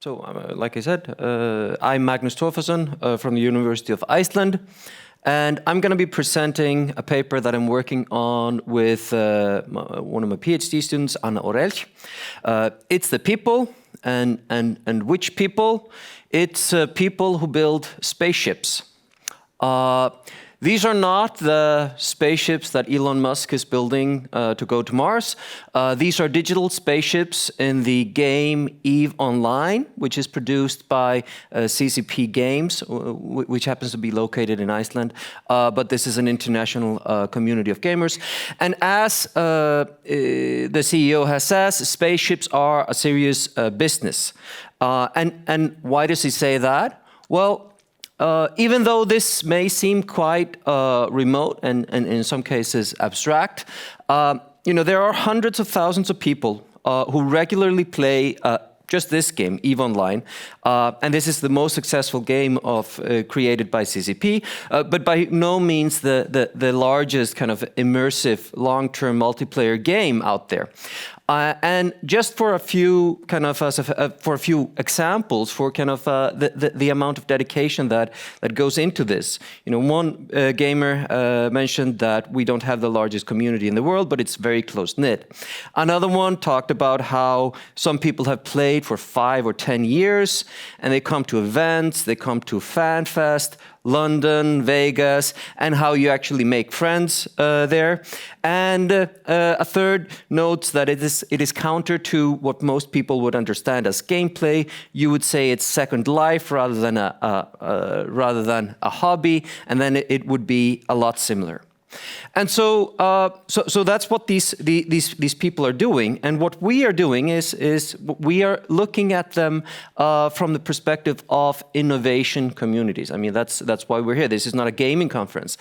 Like I said, I'm Magnus Torfason from the University of Iceland, and I'm going to be presenting a paper that I'm working on with one of my PhD students, Anna Orelj. It's the people, and which people? It's people who build spaceships. These are not the spaceships that Elon Musk is building to go to Mars. These are digital spaceships in the game EVE Online, which is produced by CCP Games, which happens to be located in Iceland. But this is an international community of gamers. And as the CEO has said, spaceships are a serious business. And why does he say that? Well, even though this may seem quite remote and in some cases abstract, there are hundreds of thousands of people who regularly play just this game, EVE Online, and this is the most successful game created by CCP, but by no means the largest kind of immersive long-term multiplayer game out there. And just for a few examples for the amount of dedication that goes into this. One gamer mentioned that we don't have the largest community in the world, but it's very close knit. Another one talked about how some people have played for 5 or 10 years, and they come to events, they come to FanFest, London, Vegas, and how you actually make friends there. And a third notes that it is counter to what most people would understand as gameplay. You would say it's Second Life rather than a hobby, and then it would be a lot similar. And so that's what these people are doing, and what we are doing is we are looking at them from the perspective of innovation communities. I mean, that's why we're here. This is not a gaming conference.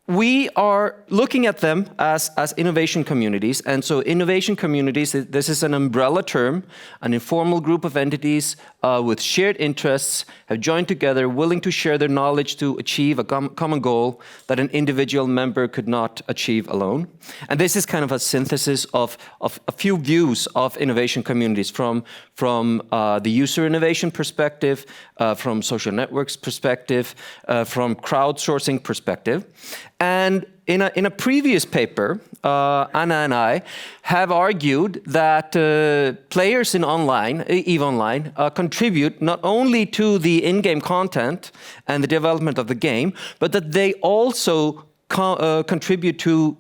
We are looking at them as innovation communities, and so innovation communities, this is an umbrella term, an informal group of entities with shared interests have joined together, willing to share their knowledge to achieve a common goal that an individual member could not achieve alone. And this is kind of a synthesis of a few views of innovation communities from the user innovation perspective, from social networks perspective, from crowdsourcing perspective. And in a previous paper, Anna and I have argued that players in EVE Online contribute not only to the in-game content and the development of the game, but that they also contribute to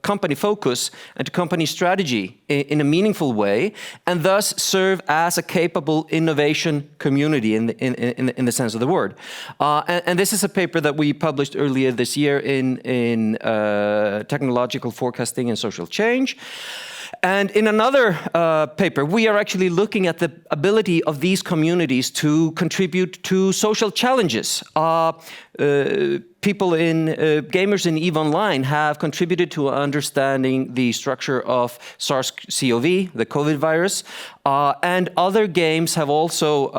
company focus and to company strategy in a meaningful way, and thus serve as a capable innovation community in the sense of the word. And this is a paper that we published earlier this year in Technological Forecasting and Social Change. And in another paper, we are actually looking at the ability of these communities to contribute to social challenges. Gamers in EVE Online have contributed to understanding the structure of SARS-CoV, the COVID virus, and other games have also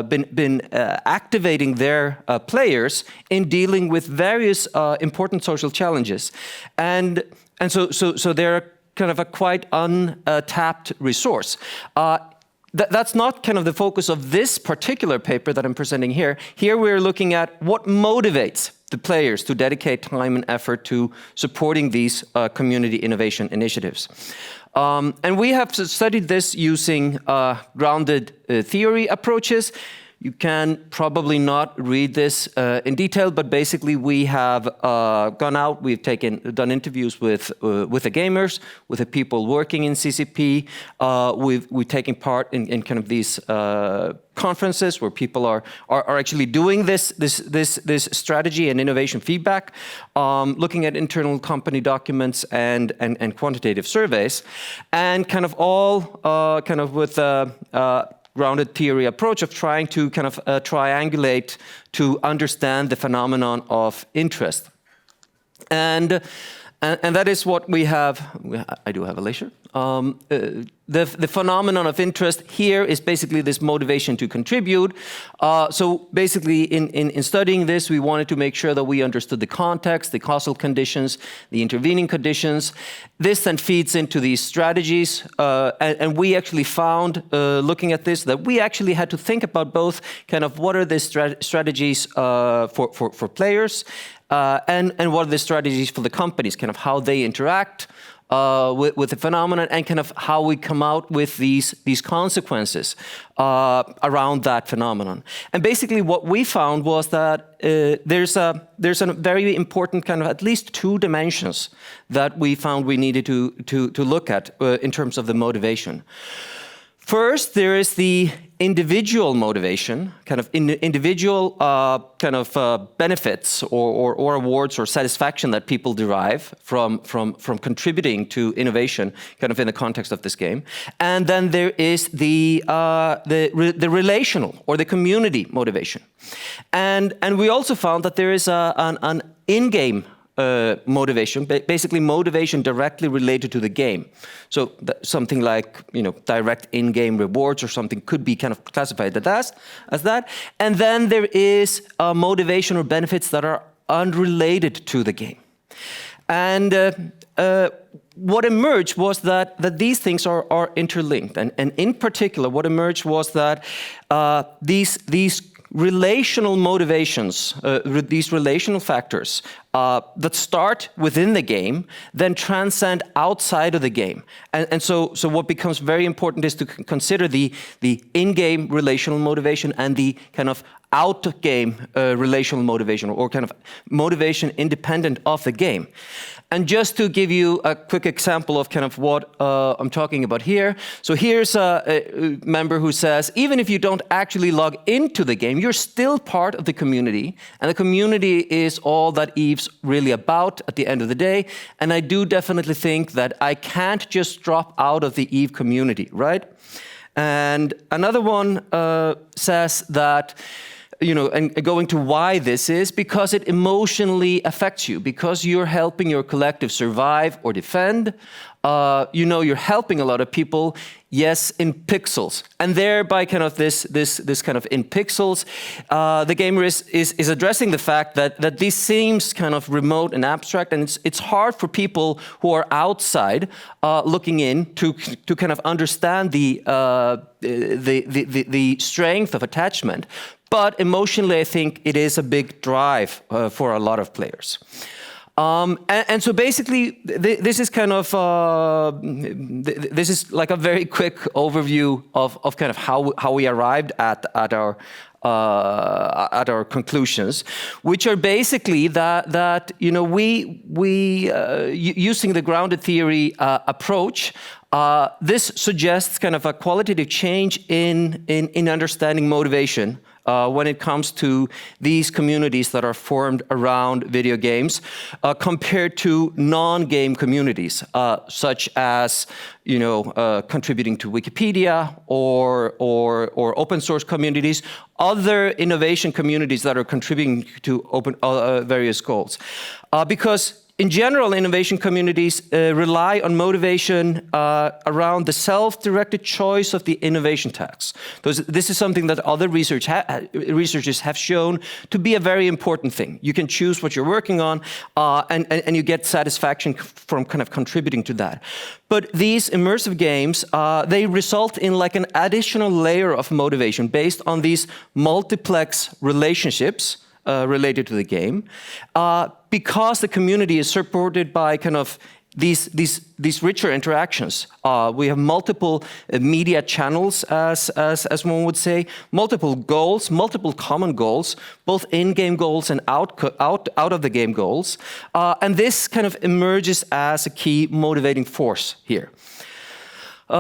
been activating their players in dealing with various important social challenges, and so they're kind of a quite untapped resource. That's not kind of the focus of this particular paper that I'm presenting here. Here we're looking at what motivates the players to dedicate time and effort to supporting these community innovation initiatives. And we have studied this using grounded theory approaches. You can probably not read this in detail, but basically we have gone out, we've done interviews with the gamers, with the people working in CCP. We've taken part in kind of these conferences where people are actually doing this strategy and innovation feedback, looking at internal company documents and quantitative surveys, and kind of all with grounded theory approach of trying to kind of triangulate to understand the phenomenon of interest. And And that is what we have. I do have a laser. The phenomenon of interest here is basically this motivation to contribute. So basically, in studying this, we wanted to make sure that we understood the context, the causal conditions, the intervening conditions. This then feeds into these strategies. And we actually found, looking at this, that we actually had to think about both kind of what are the strategies for players, and what are the strategies for the companies, kind of how they interact with the phenomenon, and kind of how we come out with these consequences around that phenomenon. And basically what we found was that there's a very important kind of at least two dimensions that we found we needed to look at in terms of the motivation. First, there is the individual motivation, kind of individual benefits or awards or satisfaction that people derive from contributing to innovation, kind of in the context of this game. And then there is the relational or the community motivation. And we also found that there is an in-game motivation, basically motivation directly related to the game. So something like, direct in-game rewards or something could be kind of classified as that. And then there is motivation or benefits that are unrelated to the game. And what emerged was that these things are interlinked. And in particular, what emerged was that these relational motivations, these relational factors that start within the game, then transcend outside of the game. And so what becomes very important is to consider the in-game relational motivation and the kind of out-game relational motivation, or kind of motivation independent of the game. And just to give you a quick example of kind of what I'm talking about here. So here's a member who says, even if you don't actually log into the game, you're still part of the community. And the community is all that EVE's really about at the end of the day. And I do definitely think that I can't just drop out of the EVE community, right? And another one says that, and going to why this is, because it emotionally affects you, because you're helping your collective survive or defend. You're helping a lot of people, yes, in pixels. And thereby kind of this kind of in pixels, the gamer is addressing the fact that this seems kind of remote and abstract, and it's hard for people who are outside looking in to kind of understand the strength of attachment. But emotionally, I think it is a big drive for a lot of players. And so basically, this is kind of this is like a very quick overview of kind of how we arrived at our conclusions, which are basically that we using the grounded theory approach. This suggests kind of a qualitative change in understanding motivation when it comes to these communities that are formed around video games compared to non-game communities, such as contributing to Wikipedia or open source communities, other innovation communities that are contributing to various goals. Because in general, innovation communities rely on motivation around the self-directed choice of the innovation task. This is something that other researchers have shown to be a very important thing. You can choose what you're working on, and you get satisfaction from kind of contributing to that. But these immersive games, they result in like an additional layer of motivation based on these multiplex relationships related to the game, because the community is supported by kind of these richer interactions. We have multiple media channels, as one would say, multiple goals, multiple common goals, both in-game goals and out of the game goals, and this kind of emerges as a key motivating force here.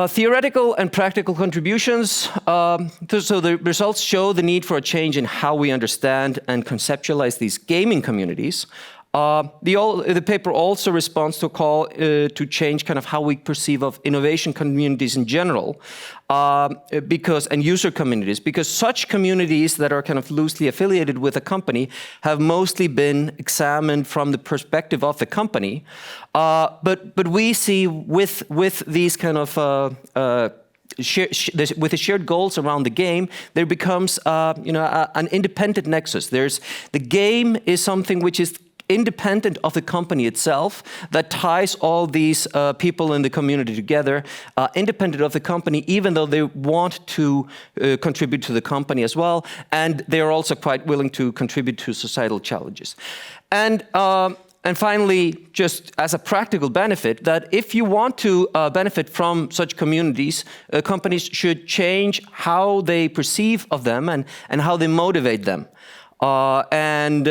Theoretical and practical contributions. So the results show the need for a change in how we understand and conceptualize these gaming communities. The paper also responds to a call to change kind of how we perceive of innovation communities in general, and user communities, because such communities that are kind of loosely affiliated with a company have mostly been examined from the perspective of the company. But we see with these kind of with the shared goals around the game, there becomes an independent nexus. The game is something which is independent of the company itself, that ties all these people in the community together, independent of the company, even though they want to contribute to the company as well, and they are also quite willing to contribute to societal challenges. And finally, just as a practical benefit, that if you want to benefit from such communities, companies should change how they perceive of them and how they motivate them. And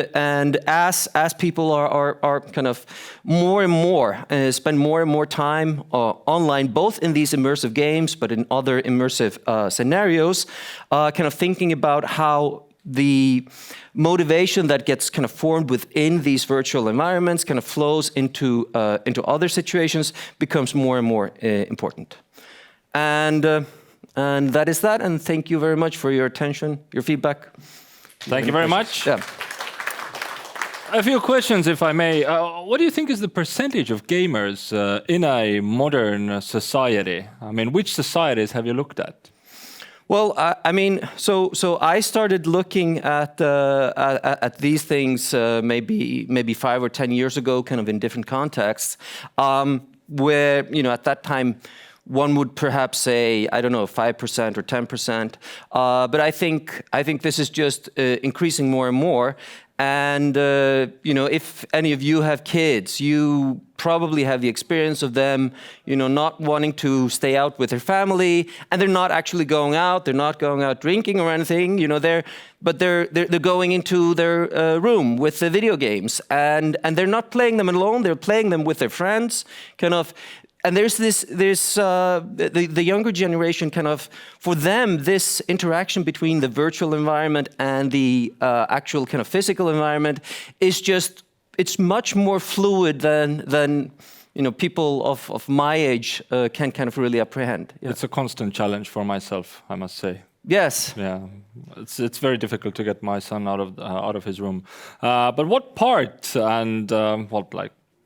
as people are kind of more and more spend more and more time online, both in these immersive games, but in other immersive scenarios, kind of thinking about how the motivation that gets kind of formed within these virtual environments kind of flows into other situations becomes more and more important. And that is that. And thank you very much for your attention, your feedback. Thank you very much. Yeah. A few questions, if I may. What do you think is the percentage of gamers in a modern society? I mean, which societies have you looked at? Well, I mean, so I started looking at these things maybe 5 or 10 years ago, kind of in different contexts, where at that time one would perhaps say, I don't know, 5% or 10%, but I think this is just increasing more and more. And if any of you have kids, you probably have the experience of them, not wanting to stay out with their family, and they're not actually going out. They're not going out drinking or anything. They're going into their room with the video games, and they're not playing them alone. They're playing them with their friends, kind of. And there's the younger generation kind of, for them, this interaction between the virtual environment and the actual kind of physical environment is just, it's much more fluid than people of my age can kind of really apprehend. Yeah. It's a constant challenge for myself, I must say. Yes. Yeah, it's very difficult to get my son out of his room. But what part and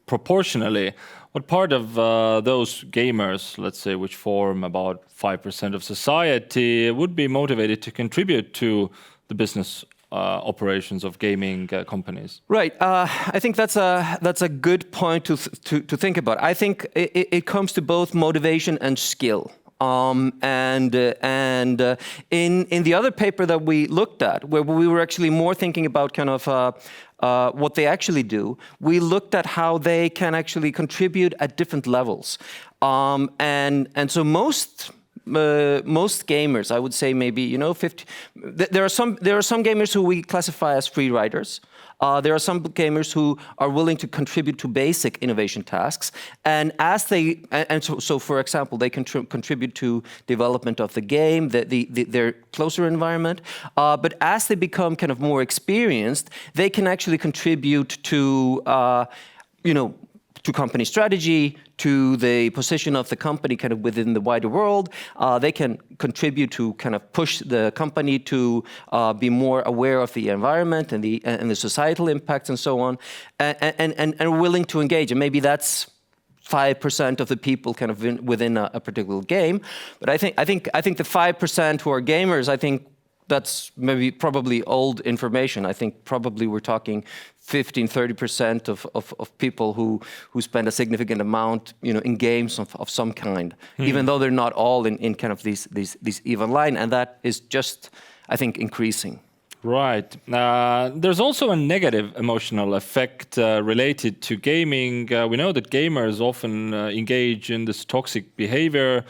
proportionally, what part of those gamers, let's say, which form about 5% of society, would be motivated to contribute to the business operations of gaming companies? Right. I think that's a good point to think about. I think it comes to both motivation and skill. In the other paper that we looked at, where we were actually more thinking about kind of what they actually do, we looked at how they can actually contribute at different levels. And so most gamers, I would say maybe 50. There are some gamers who we classify as free riders. There are some gamers who are willing to contribute to basic innovation tasks, and so for example, they can contribute to development of the game, their closer environment. But as they become kind of more experienced, they can actually contribute to to company strategy, to the position of the company kind of within the wider world. They can contribute to kind of push the company to be more aware of the environment and the societal impacts and so on, and willing to engage. And maybe that's 5% of the people kind of within a particular game. But I think the 5% who are gamers, I think that's probably old information. I think probably we're talking 15-30% of people who spend a significant amount, in games of some kind, even though they're not all in kind of these EVE Online, and that is just, I think, increasing. Right. There's also a negative emotional effect related to gaming. We know that gamers often engage in this toxic behavior,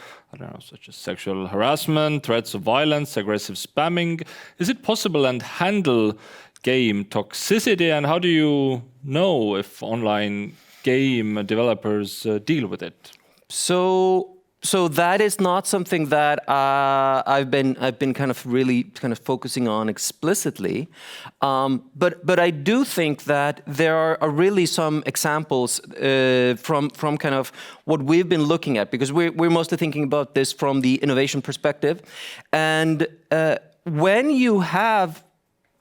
such as sexual harassment, threats of violence, aggressive spamming. Is it possible to handle game toxicity, and how do you know if online game developers deal with it? So So that is not something that I've been kind of really kind of focusing on explicitly, but I do think that there are really some examples from kind of what we've been looking at, because we're mostly thinking about this from the innovation perspective, and when you have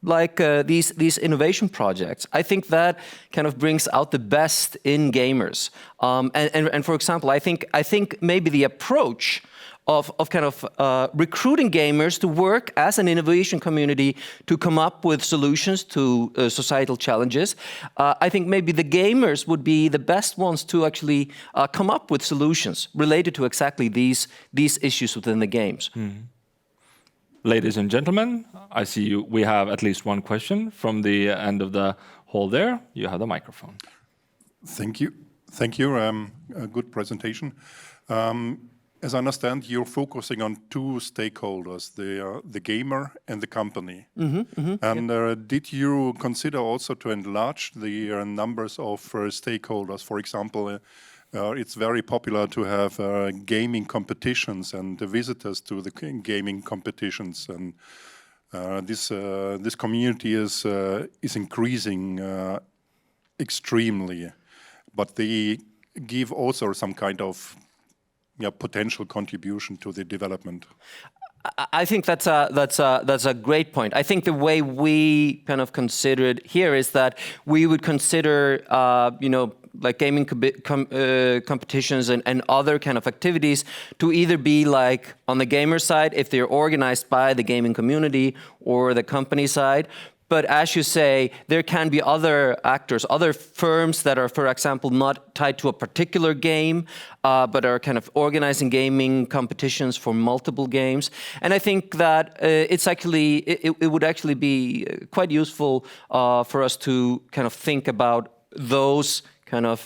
like these innovation projects, I think that kind of brings out the best in gamers. And for example, I think maybe the approach of kind of recruiting gamers to work as an innovation community to come up with solutions to societal challenges, I think maybe the gamers would be the best ones to actually come up with solutions related to exactly these issues within the games. Mm-hmm. Ladies and gentlemen, I see we have at least one question from the end of the hall there. You have the microphone. Thank you. Thank you. A good presentation. As I understand, you're focusing on two stakeholders, the gamer and the company. And did you consider also to enlarge the numbers of stakeholders? For example, it's very popular to have gaming competitions and the visitors to the gaming competitions, and this community is increasing extremely. But they give also some kind of potential contribution to the development. I think that's a great point. I think the way we kind of consider it here is that we would consider like gaming competitions and other kind of activities to either be like on the gamer side if they're organized by the gaming community, or the company side. But as you say, there can be other actors, other firms that are, for example, not tied to a particular game, but are kind of organizing gaming competitions for multiple games. And I think that it would actually be quite useful for us to kind of think about those kind of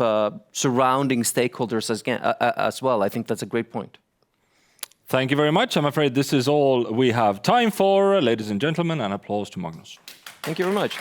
surrounding stakeholders as well. I think that's a great point. Thank you very much. I'm afraid this is all we have time for. Ladies and gentlemen, an applause to Magnus. Thank you very much.